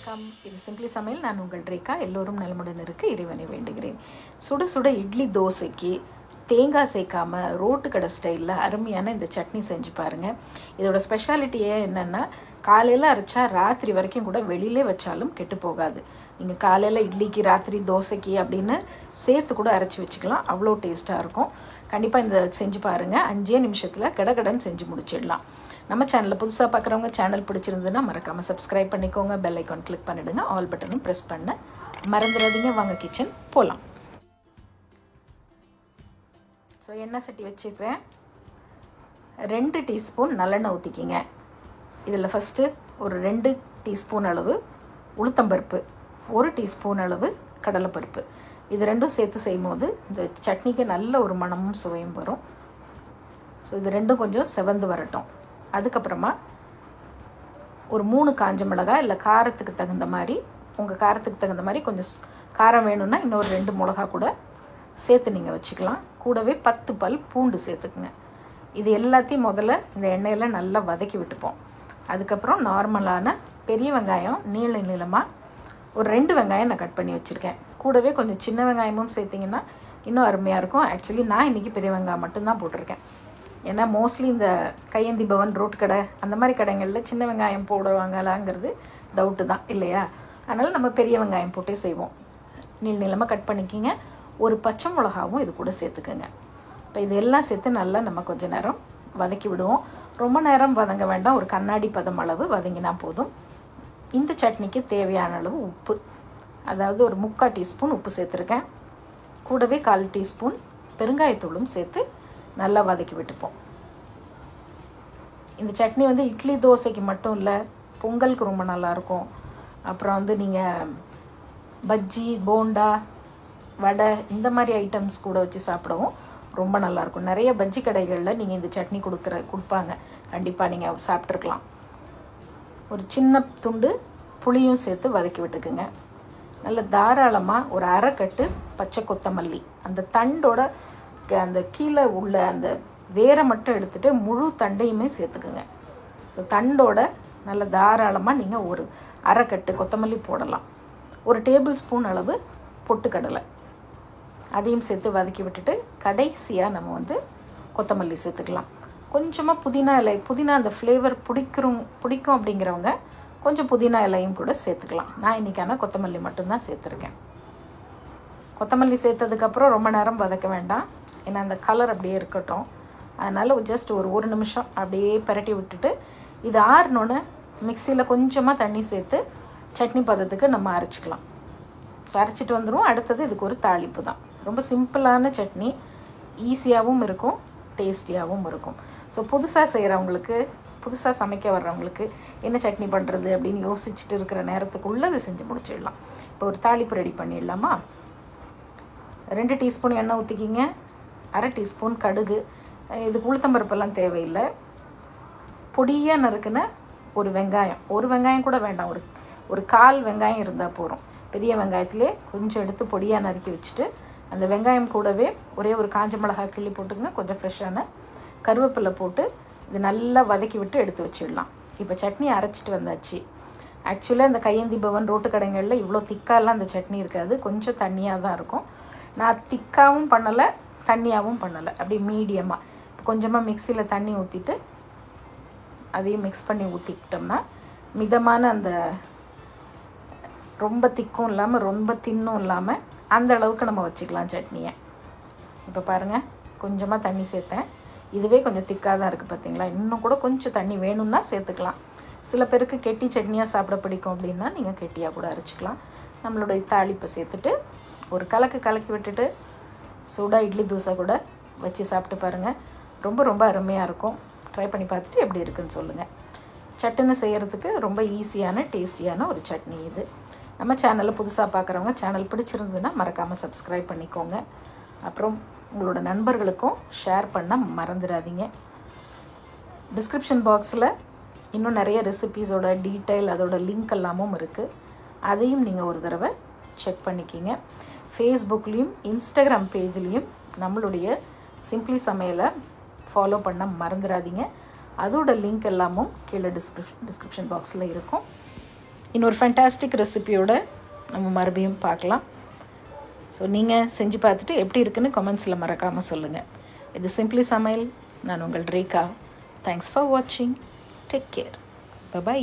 வணக்கம். இது சிம்பிளி சமையல். நான் உங்கள் ரேகா. எல்லோரும் நலமுடன் இருக்க இறைவனை வேண்டுகிறேன். சுட சுட இட்லி தோசைக்கு தேங்காய் சேர்க்காம ரோட்டு கடை ஸ்டைலில் அருமையான இந்த சட்னி செஞ்சு பாருங்கள். இதோட ஸ்பெஷாலிட்டியே என்னென்னா, காலையில் அரைச்சா ராத்திரி வரைக்கும் கூட வெளியிலே வச்சாலும் கெட்டு போகாது. நீங்கள் காலையில் இட்லிக்கு ராத்திரி தோசைக்கு அப்படின்னு சேர்த்து கூட அரைச்சி வச்சுக்கலாம். அவ்வளோ டேஸ்ட்டாக இருக்கும். கண்டிப்பாக இந்த செஞ்சு பாருங்கள். 5 நிமிஷத்தில் கடகடன்னு செஞ்சு முடிச்சிடலாம். நம்ம சேனலில் புதுசாக பார்க்குறவங்க சேனல் பிடிச்சிருந்துன்னா மறக்காமல் சப்ஸ்கிரைப் பண்ணிக்கோங்க. பெல் ஐக்கான் கிளிக் பண்ணிவிடுங்க. ஆல் பட்டனும் ப்ரெஸ் பண்ண மறந்துடாதீங்க. வாங்க கிச்சன் போகலாம். ஸோ எண்ணெய் சட்டி வச்சுக்கிறேன். 2 டீஸ்பூன் நல்லெண்ணெய் ஊற்றிக்கிங்க. இதில் ஃபஸ்ட்டு ஒரு 2 டீஸ்பூன் அளவு உளுத்தம்பருப்பு, 1 டீஸ்பூன் அளவு கடலைப்பருப்பு, இது ரெண்டும் சேர்த்து செய்யும்போது இந்த சட்னிக்கு நல்ல ஒரு மணமும் சுவையும் வரும். ஸோ இது ரெண்டும் கொஞ்சம் செவந்து வரட்டும். அதுக்கப்புறமா ஒரு 3 காஞ்ச மிளகாய், இல்லை காரத்துக்கு தகுந்த மாதிரி, உங்கள் காரத்துக்கு தகுந்த மாதிரி கொஞ்சம் காரம் வேணும்னா இன்னொரு 2 மிளகா கூட சேர்த்து நீங்கள் வச்சுக்கலாம். கூடவே 10 பல் பூண்டு சேர்த்துக்குங்க. இது எல்லாத்தையும் முதல்ல இந்த எண்ணெயில் நல்லா வதக்கி விட்டுப்போம். அதுக்கப்புறம் நார்மலான பெரிய வெங்காயம் நீளமாக ஒரு 2 வெங்காயம் நான் கட் பண்ணி வச்சுருக்கேன். கூடவே கொஞ்சம் சின்ன வெங்காயமும் சேர்த்திங்கன்னா இன்னும் அருமையாக இருக்கும். ஆக்சுவலி நான் இன்றைக்கி பெரிய வெங்காயம் மட்டும்தான் போட்டிருக்கேன். ஏன்னா மோஸ்ட்லி இந்த கையேந்தி பவன், ரோட்டு கடை, அந்த மாதிரி கடைகளில் சின்ன வெங்காயம் போடுவாங்களாங்கிறது டவுட்டு தான் இல்லையா? அதனால் நம்ம பெரிய வெங்காயம் போட்டே செய்வோம். நீளமாக கட் பண்ணிக்கிங்க. ஒரு பச்சை மிளகாவும் இது கூட சேர்த்துக்குங்க. இப்போ இது எல்லாம் சேர்த்து நல்லா நம்ம கொஞ்சம் நேரம் வதக்கி விடுவோம். ரொம்ப நேரம் வதங்க வேண்டாம். ஒரு கண்ணாடி பதம் அளவு வதங்கினா போதும். இந்த சட்னிக்கு தேவையான அளவு உப்பு, அதாவது ஒரு 3/4 டீஸ்பூன் உப்பு சேர்த்துருக்கேன். கூடவே 1/4 டீஸ்பூன் பெருங்காயத்தூளும் சேர்த்து நல்லா வதக்கி விட்டுப்போம். இந்த சட்னி இட்லி தோசைக்கு மட்டும் இல்லை, பொங்கலுக்கு ரொம்ப நல்லாயிருக்கும். அப்புறம் நீங்கள் பஜ்ஜி, போண்டா, வடை, இந்த மாதிரி ஐட்டம்ஸ் கூட வச்சு சாப்பிடவும் ரொம்ப நல்லாயிருக்கும். நிறைய பஜ்ஜி கடைகளில் நீங்கள் இந்த சட்னி கொடுப்பாங்க. கண்டிப்பாக நீங்கள் சாப்பிட்ருக்கலாம். ஒரு சின்ன துண்டு புளியும் சேர்த்து வதக்கி விட்டுக்குங்க. நல்ல தாராளமாக ஒரு 1/2 கட்டு பச்சை கொத்தமல்லி, அந்த தண்டோட அந்த கீழே உள்ள அந்த வேரை மட்டும் எடுத்துகிட்டு முழு தண்டையுமே சேர்த்துக்குங்க. ஸோ தண்டோட நல்ல தாராளமாக நீங்கள் ஒரு 1/2 கட்டு கொத்தமல்லி போடலாம். ஒரு டேபிள் ஸ்பூன் அளவு பொட்டுக்கடலை, அதையும் சேர்த்து வதக்கி விட்டுட்டு கடைசியாக நம்ம கொத்தமல்லி சேர்த்துக்கலாம். கொஞ்சமாக புதினா இலை, புதினா அந்த ஃப்ளேவர் பிடிக்கும் அப்படிங்கிறவங்க கொஞ்சம் புதினா இலையும் கூட சேர்த்துக்கலாம். நான் இன்றைக்கி ஆனால் கொத்தமல்லி மட்டும்தான் சேர்த்துருக்கேன். கொத்தமல்லி சேர்த்ததுக்கப்புறம் ரொம்ப நேரம் வதக்க வேண்டாம். ஏன்னா அந்த கலர் அப்படியே இருக்கட்டும். அதனால் ஜஸ்ட் ஒரு 1 நிமிஷம் அப்படியே பரட்டி விட்டுட்டு இது ஆறினோன்னு மிக்சியில் கொஞ்சமாக தண்ணி சேர்த்து சட்னி பதத்துக்கு நம்ம அரைச்சிக்கலாம். அரைச்சிட்டு வந்துடும். அடுத்தது இதுக்கு ஒரு தாளிப்பு தான். ரொம்ப சிம்பிளான சட்னி, ஈஸியாகவும் இருக்கும், டேஸ்டியாகவும் இருக்கும். ஸோ புதுசாக செய்கிறவங்களுக்கு, புதுசாக சமைக்க வர்றவங்களுக்கு என்ன சட்னி பண்ணுறது அப்படின்னு யோசிச்சுட்டு இருக்கிற நேரத்துக்குள்ளே இது செஞ்சு முடிச்சிடலாம். இப்போ ஒரு தாளிப்பு ரெடி பண்ணிடலாமா? 2 டீஸ்பூன் எண்ணெய் ஊற்றிக்கிங்க. 1/2 டீஸ்பூன் கடுகு, இதுக்கு உளுத்தம்பருப்பெல்லாம் தேவையில்லை. பொடியாக நறுக்குன ஒரு வெங்காயம், ஒரு வெங்காயம் கூட வேண்டாம், ஒரு 1/4 வெங்காயம் இருந்தால் போதும். பெரிய வெங்காயத்திலே கொஞ்சம் எடுத்து பொடியாக நறுக்கி வச்சுட்டு அந்த வெங்காயம் கூடவே ஒரே ஒரு காஞ்ச மிளகாய் கிள்ளி போட்டுக்கங்க. கொஞ்சம் ஃப்ரெஷ்ஷான கருவேப்பிலை போட்டு இது நல்லா வதக்கி விட்டு எடுத்து வச்சிடலாம். இப்போ சட்னி அரைச்சிட்டு வந்தாச்சு. ஆக்சுவலாக இந்த கையேந்தி பவன், ரோட்டு கடைகளில் இவ்வளோ திக்காலாம் அந்த சட்னி இருக்காது. கொஞ்சம் தண்ணியாக தான் இருக்கும். நான் திக்காகவும் பண்ணலை, தண்ணியாகவும் பண்ணலை, அப்படியே மீடியமாக. கொஞ்சமாக மிக்சியில் தண்ணி ஊற்றிட்டு அதையும் மிக்ஸ் பண்ணி ஊற்றிக்கிட்டோம்னா மிதமான அந்த ரொம்ப திக்கும் இல்லாமல் ரொம்ப தின்னும் இல்லாமல் அந்த அளவுக்கு நம்ம வச்சுக்கலாம் சட்னியை. இப்போ பாருங்கள், கொஞ்சமாக தண்ணி சேர்த்தேன். இதுவே கொஞ்சம் திக்காக தான் இருக்குது பார்த்தீங்களா? இன்னும் கூட கொஞ்சம் தண்ணி வேணும்னா சேர்த்துக்கலாம். சில பேருக்கு கெட்டி சட்னியாக சாப்பிட பிடிக்கும் அப்படின்னா நீங்கள் கெட்டியாக கூட அரைச்சிக்கலாம். நம்மளுடைய தாளிப்பை சேர்த்துட்டு ஒரு கலக்கி விட்டுட்டு சூடாக இட்லி தோசை கூட வச்சு சாப்பிட்டு பாருங்கள். ரொம்ப ரொம்ப அருமையாக இருக்கும். ட்ரை பண்ணி பார்த்துட்டு எப்படி இருக்குன்னு சொல்லுங்கள். சட்னி செய்கிறதுக்கு ரொம்ப ஈஸியான, டேஸ்டியான ஒரு சட்னி இது. நம்ம சேனலில் புதுசாக பார்க்குறவங்க சேனல் பிடிச்சிருந்ததுன்னா மறக்காமல் சப்ஸ்கிரைப் பண்ணிக்கோங்க. அப்புறம் உங்களோட நண்பர்களுக்கும் ஷேர் பண்ண மறந்துடாதீங்க. டிஸ்கிரிப்ஷன் பாக்ஸில் இன்னும் நிறைய ரெசிபீஸோட டீட்டெயில், அதோட லிங்க் எல்லாமும் இருக்குது. அதையும் நீங்கள் ஒரு தடவை செக் பண்ணிக்கிங்க. ஃபேஸ்புக்லேயும் இன்ஸ்டாகிராம் பேஜ்லேயும் நம்மளுடைய சிம்பிளி சமையலை ஃபாலோ பண்ண மறந்துடாதீங்க. அதோட லிங்க் எல்லாமும் கீழே டிஸ்கிரிப்ஷன் பாக்ஸில் இருக்கும். இன்னொரு ஃபேண்டாஸ்டிக் ரெசிபியோட நம்ம மறுபடியும் பார்க்கலாம். ஸோ நீங்கள் செஞ்சு பார்த்துட்டு எப்படி இருக்குன்னு கமெண்ட்ஸில் மறக்காமல் சொல்லுங்கள். இது சிம்பிளி சமையல். நான் உங்கள் ரேகா. தேங்க்ஸ் ஃபார் வாட்சிங். Take care. பை.